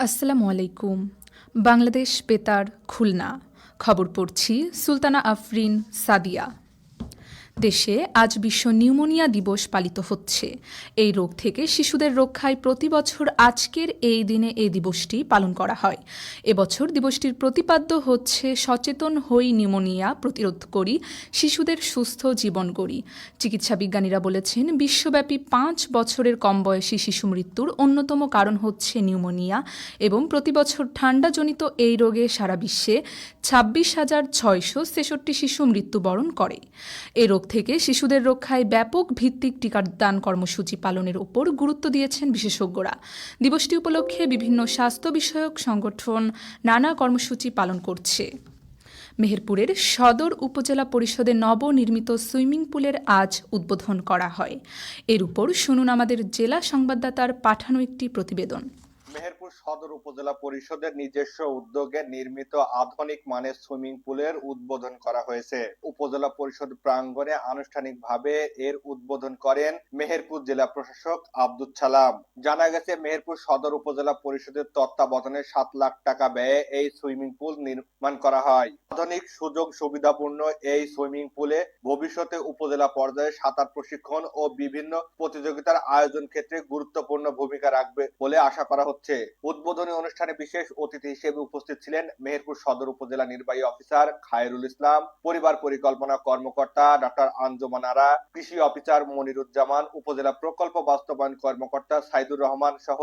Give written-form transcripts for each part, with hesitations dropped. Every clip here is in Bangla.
আসসালামু আলাইকুম। বাংলাদেশ বেতার খুলনা। খবর পড়ছি সুলতানা আফরিন সাদিয়া। দেশে আজ বিশ্ব নিউমোনিয়া দিবস পালিত হচ্ছে। এই রোগ থেকে শিশুদের রক্ষায় প্রতি বছর আজকের এই দিনে এই দিবসটি পালন করা হয়। এবছর দিবসটির প্রতিপাদ্য হচ্ছে সচেতন হই নিউমোনিয়া প্রতিরোধ করি, শিশুদের সুস্থ জীবন গড়ি। চিকিৎসা বিজ্ঞানীরা বলেছেন বিশ্বব্যাপী 5 বছরের কম বয়সী শিশু মৃত্যুর অন্যতম কারণ হচ্ছে নিউমোনিয়া এবং প্রতি বছর ঠান্ডাজনিত এই রোগে সারা বিশ্বে 26,663 শিশু মৃত্যুবরণ করে। এ রোগ থেকে শিশুদের রক্ষায় ব্যাপক ভিত্তিক টিকাদান কর্মসূচি পালনের উপর গুরুত্ব দিয়েছেন বিশেষজ্ঞরা। দিবসটি উপলক্ষে বিভিন্ন স্বাস্থ্য বিষয়ক সংগঠন নানা কর্মসূচি পালন করছে। মেহেরপুরের সদর উপজেলা পরিষদের নবনির্মিত সুইমিং পুলের আজ উদ্বোধন করা হয়। এর উপর শুনুন আমাদের জেলা সংবাদদাতার পাঠানো একটি প্রতিবেদন। মেহেরপুর সদর উপজেলা পরিষদের নিজস্ব উদ্যোগে নির্মিত আধুনিক মানের সুইমিং পুলের উদ্বোধন করা হয়েছে। উপজেলা পরিষদ প্রাঙ্গণে আনুষ্ঠানিকভাবে এর উদ্বোধন করেন মেহেরপুর জেলা প্রশাসক আব্দুল সালাম। জানা গেছে মেহেরপুর সদর উপজেলা পরিষদের তত্ত্বাবধানে 7 লাখ টাকা ব্যয়ে এই সুইমিং পুল নির্মাণ করা হয়। আধুনিক সুযোগ সুবিধাপূর্ণ এই সুইমিং পুলে ভবিষ্যতে উপজেলা পর্যায়ে সাঁতার প্রশিক্ষণ ও বিভিন্ন প্রতিযোগিতার আয়োজন ক্ষেত্রে গুরুত্বপূর্ণ ভূমিকা রাখবে বলে আশা করা হচ্ছে। উদ্বোধনী অনুষ্ঠানে বিশেষ অতিথি হিসেবে উপস্থিত ছিলেন মেহেরপুর সদর উপজেলা নির্বাহী অফিসার খায়রুল ইসলাম, পরিবার পরিকল্পনা কর্মকর্তা ডক্টর আঞ্জুমান আরা, কৃষি অফিসার মনিরুজ্জামান, উপজেলা প্রকল্প বাস্তবায়ন কর্মকর্তা সাইদুর রহমান সহ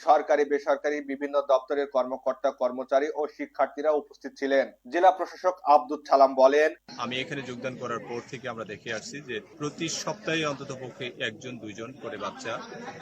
সরকারি বেসরকারি বিভিন্ন দপ্তরের কর্মকর্তা কর্মচারী ও শিক্ষার্থীরা উপস্থিত ছিলেন। জেলা প্রশাসক আব্দুল সালাম বলেন, আমি এখানে যোগদান করার পর থেকে আমরা দেখে আসছি যে প্রতি সপ্তাহে অন্তত পক্ষে 1-2 করে বাচ্চা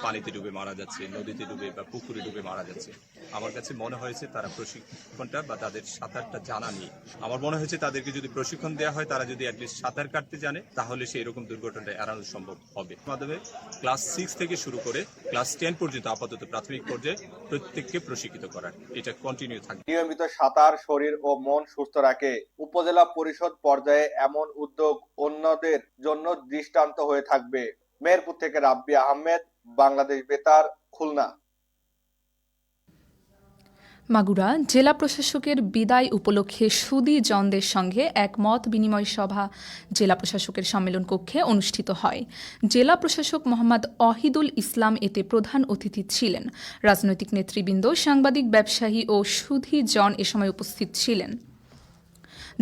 পানিতে ডুবে মারা যাচ্ছে, নদীতে ডুবে বা পুকুরে ডুবে মারা যাচ্ছে। আমার কাছে মনে হয়েছে তারা প্রশিক্ষণটা বা তাদের সাঁতারটা জানা নেই। আমার মনে হয়েছে তাদেরকে যদি প্রশিক্ষণ দেওয়া হয়, তারা যদি অ্যাটলিস্ট সাঁতার কাটতে জানে, তাহলে সেই রকম দুর্ঘটনাটা এড়ানো সম্ভব হবে। মাধ্যমে ক্লাস 6 থেকে শুরু করে ক্লাস 10 পর্যন্ত আপাতত প্রাথমিক পর্যায়ে প্রত্যেককে প্রশিক্ষিত করার, এটা কন্টিনিউ থাকবে। নিয়মিত সাঁতার শরীর ও মন সুস্থ রাখে। উপজেলা পরিষদ পর্যায়ে এমন উদ্যোগ অন্যদের জন্য দৃষ্টান্ত হয়ে থাকবে। মেহেরপুর থেকে রাব্বি আহমেদ, বাংলাদেশ বেতার, খুলনা। মাগুরা জেলা প্রশাসকের বিদায় উপলক্ষে সুধীজনদের সঙ্গে এক মত বিনিময় সভা জেলা প্রশাসকের সম্মেলন কক্ষে অনুষ্ঠিত হয়। জেলা প্রশাসক মোহাম্মদ অহিদুল ইসলাম এতে প্রধান অতিথি ছিলেন। রাজনৈতিক নেতৃবৃন্দ, সাংবাদিক, ব্যবসায়ী ও সুধীজন এ সময় উপস্থিত ছিলেন।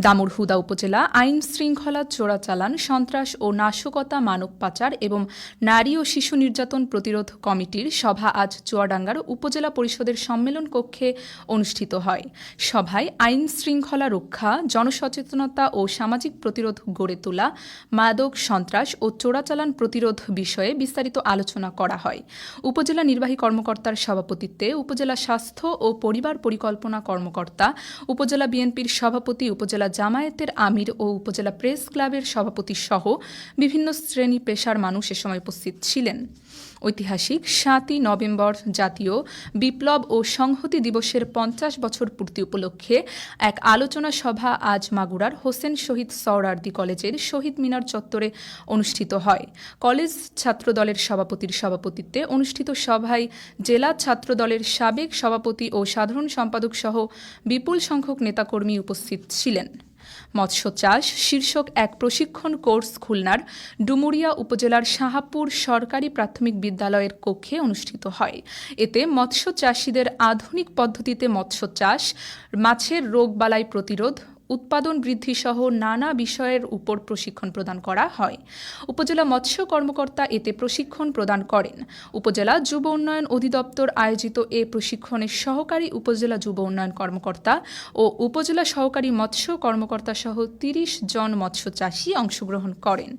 দামুড়হুদা উপজেলা আইন শৃঙ্খলা চোরাচালান, সন্ত্রাস ও নাশকতা, মানব পাচার এবং নারী ও শিশু নির্যাতন প্রতিরোধ কমিটির সভা আজ চুয়াডাঙ্গার উপজেলা পরিষদের সম্মেলন কক্ষে অনুষ্ঠিত হয়। সভায় আইন শৃঙ্খলা রক্ষা, জনসচেতনতা ও সামাজিক প্রতিরোধ গড়ে তোলা, মাদক, সন্ত্রাস ও চোরাচালান প্রতিরোধ বিষয়ে বিস্তারিত আলোচনা করা হয়। উপজেলা নির্বাহী কর্মকর্তার সভাপতিত্বে উপজেলা স্বাস্থ্য ও পরিবার পরিকল্পনা কর্মকর্তা, উপজেলা বিএনপির সভাপতি, উপজেলা জামায়াতের আমির ও উপজেলা প্রেস ক্লাবের সভাপতি সহ বিভিন্ন শ্রেণী পেশার মানুষ এ সময় উপস্থিত ছিলেন। ঐতিহাসিক 7ই নভেম্বর জাতীয় বিপ্লব ও সংহতি দিবসের 50 বছর পূর্তি উপলক্ষে এক আলোচনা সভা আজ মাগুরার হোসেন শহীদ সোহরাওয়ার্দী কলেজের শহীদ মিনার চত্বরে অনুষ্ঠিত হয়। কলেজ ছাত্রদলের সভাপতির সভাপতিত্বে অনুষ্ঠিত সভায় জেলা ছাত্রদলের সাবেক সভাপতি ও সাধারণ সম্পাদক সহ বিপুল সংখ্যক নেতাকর্মী উপস্থিত ছিলেন। মৎস্য চাষ শীর্ষক এক প্রশিক্ষণ কোর্স খুলনার ডুমুরিয়া উপজেলার শাহাপুর সরকারি প্রাথমিক বিদ্যালয়ের কক্ষে অনুষ্ঠিত হয়। এতে মৎস্য চাষীদের আধুনিক পদ্ধতিতে মৎস্য চাষ, মাছের রোগবালাই প্রতিরোধ, উৎপাদন বৃদ্ধি সহ নানা বিষয়ের উপর প্রশিক্ষণ প্রদান করা হয়। উপজেলা মৎস্য কর্মকর্তা এতে প্রশিক্ষণ প্রদান করেন। উপজেলা যুব উন্নয়ন অধিদপ্তর আয়োজিত এ প্রশিক্ষণে সহকারী উপজেলা যুব উন্নয়ন কর্মকর্তা ও উপজেলা সহকারী মৎস্য কর্মকর্তা সহ 30 জন মৎস্য চাষী অংশগ্রহণ করেন।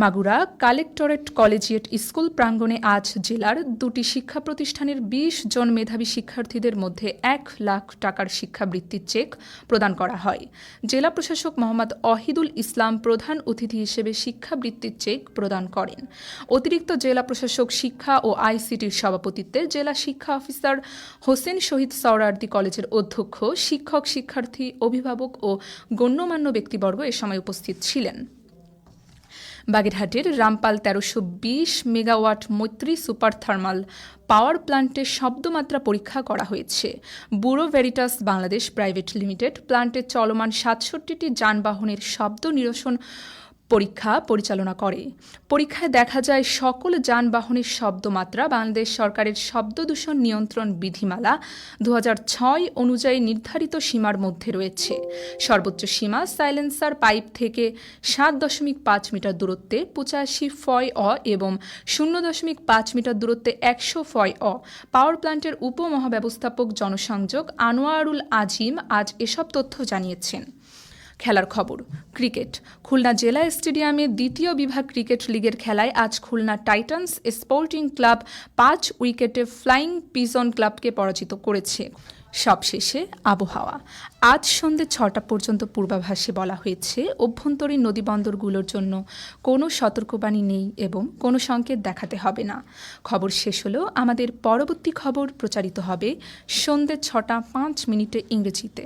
মাগুরা কালেক্টরেট কলেজিয়েট স্কুল প্রাঙ্গণে আজ জেলার 2টি শিক্ষা প্রতিষ্ঠানের 20 জন মেধাবী শিক্ষার্থীদের মধ্যে 1 লাখ টাকার শিক্ষাবৃত্তির চেক প্রদান করা হয়। জেলা প্রশাসক মোহাম্মদ অহিদুল ইসলাম প্রধান অতিথি হিসেবে শিক্ষাবৃত্তির চেক প্রদান করেন। অতিরিক্ত জেলা প্রশাসক শিক্ষা ও আইসিটির সভাপতিত্বে জেলা শিক্ষা অফিসার হোসেন শহীদ সোহরাওয়ার্দী কলেজের অধ্যক্ষ, শিক্ষক, শিক্ষার্থী, অভিভাবক ও গণ্যমান্য ব্যক্তিবর্গ এ সময় উপস্থিত ছিলেন। বাগেরহাটের রামপাল 1320 মেগাওয়াট মৈত্রী সুপার থার্মাল পাওয়ার প্ল্যান্টের শব্দমাত্রা পরীক্ষা করা হয়েছে। Bureau Veritas Bangladesh private limited প্ল্যান্টের চলমান 67টি যানবাহনের শব্দ নিরসন পরীক্ষা পরিচালনা করে। পরীক্ষায় দেখা যায় সকল যানবাহনের শব্দমাত্রা বাংলাদেশ সরকারের শব্দ দূষণ নিয়ন্ত্রণ বিধিমালা 2006 অনুযায়ী নির্ধারিত সীমার মধ্যে রয়েছে। সর্বোচ্চ সীমা সাইলেন্সার পাইপ থেকে 7.5 মিটার দূরত্বে 85 ফয় অ এবং 0.5 মিটার দূরত্বে 100 ফয় অ। পাওয়ার প্ল্যান্টের উপমহাব্যবস্থাপক জনসংযোগ আনোয়ারুল আজিম আজ এসব তথ্য জানিয়েছেন। খেলার খবর। ক্রিকেট। খুলনা জেলা স্টেডিয়ামে দ্বিতীয় বিভাগ ক্রিকেট লিগের খেলায় আজ খুলনা টাইটান্স স্পোর্টিং ক্লাব 5 উইকেটে ফ্লাইং পিজন ক্লাবকে পরাজিত করেছে। সবশেষে আবহাওয়া। আজ সন্ধ্যে 6টা পর্যন্ত পূর্বাভাসে বলা হয়েছে অভ্যন্তরীণ নদীবন্দরগুলোর জন্য কোনো সতর্কবাণী নেই এবং কোনো সংকেত দেখাতে হবে না। খবর শেষ হলো। আমাদের পরবর্তী খবর প্রচারিত হবে সন্ধ্যে 6টা 5 মিনিটে ইংরেজিতে।